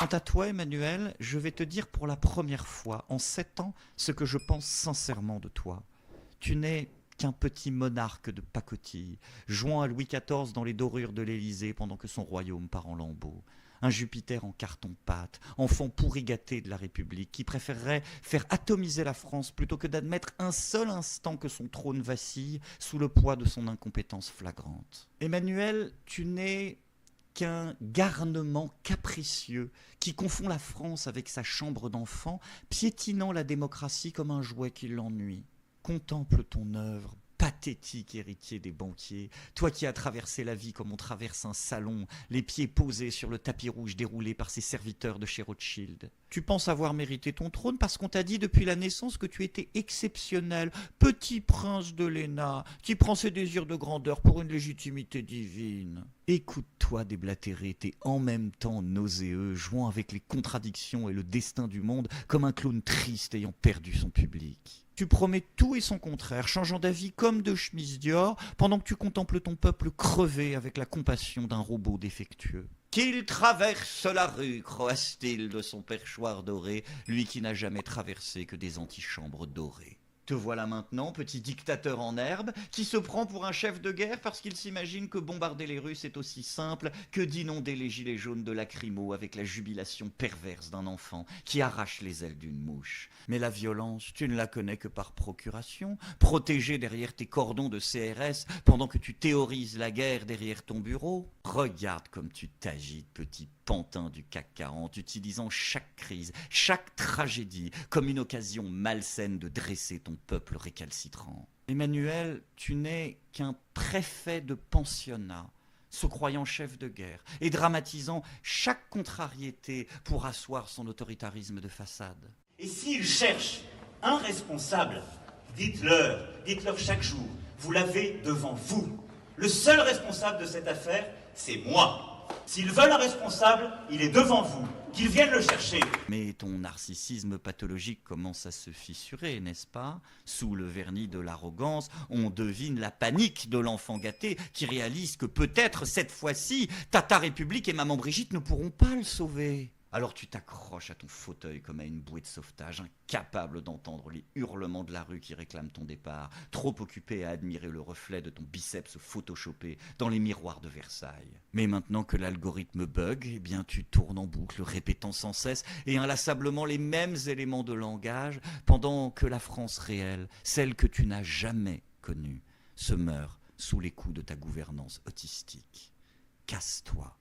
Quant à toi, Emmanuel, je vais te dire pour la première fois en 7 ans ce que je pense sincèrement de toi. Tu n'es qu'un petit monarque de pacotille, jouant à Louis XIV dans les dorures de l'Élysée pendant que son royaume part en lambeaux. Un Jupiter en carton-pâte, enfant pourri gâté de la République, qui préférerait faire atomiser la France plutôt que d'admettre un seul instant que son trône vacille sous le poids de son incompétence flagrante. Emmanuel, tu n'es qu'un garnement capricieux qui confond la France avec sa chambre d'enfant, piétinant la démocratie comme un jouet qui l'ennuie. Contemple ton œuvre, pathétique héritier des banquiers, toi qui as traversé la vie comme on traverse un salon, les pieds posés sur le tapis rouge déroulé par ses serviteurs de chez Rothschild. Tu penses avoir mérité ton trône parce qu'on t'a dit depuis la naissance que tu étais exceptionnel, petit prince de Léna, qui prend ses désirs de grandeur pour une légitimité divine. Écoute-toi déblatérer, t'es en même temps nauséeux, jouant avec les contradictions et le destin du monde comme un clown triste ayant perdu son public. Tu promets tout et son contraire, changeant d'avis comme de chemise Dior, pendant que tu contemples ton peuple crever avec la compassion d'un robot défectueux. Qu'il traverse la rue, croasse-t-il de son perchoir doré, lui qui n'a jamais traversé que des antichambres dorées. Te voilà maintenant, petit dictateur en herbe, qui se prend pour un chef de guerre parce qu'il s'imagine que bombarder les Russes est aussi simple que d'inonder les gilets jaunes de lacrymo avec la jubilation perverse d'un enfant qui arrache les ailes d'une mouche. Mais la violence, tu ne la connais que par procuration, protégée derrière tes cordons de CRS pendant que tu théorises la guerre derrière ton bureau. Regarde comme tu t'agites, petit pantin du CAC 40, utilisant chaque crise, chaque tragédie comme une occasion malsaine de dresser ton peuple récalcitrant. Emmanuel, tu n'es qu'un préfet de pensionnat, se croyant chef de guerre et dramatisant chaque contrariété pour asseoir son autoritarisme de façade. Et s'ils cherchent un responsable, dites-leur chaque jour, vous l'avez devant vous. Le seul responsable de cette affaire, c'est moi. S'ils veulent un responsable, il est devant vous. Qu'ils viennent le chercher. Mais ton narcissisme pathologique commence à se fissurer, n'est-ce pas? Sous le vernis de l'arrogance, on devine la panique de l'enfant gâté qui réalise que peut-être cette fois-ci, Tata République et Maman Brigitte ne pourront pas le sauver. Alors tu t'accroches à ton fauteuil comme à une bouée de sauvetage, incapable d'entendre les hurlements de la rue qui réclament ton départ, trop occupé à admirer le reflet de ton biceps photoshopé dans les miroirs de Versailles. Mais maintenant que l'algorithme bug, eh bien tu tournes en boucle, répétant sans cesse et inlassablement les mêmes éléments de langage, pendant que la France réelle, celle que tu n'as jamais connue, se meurt sous les coups de ta gouvernance autistique. Casse-toi.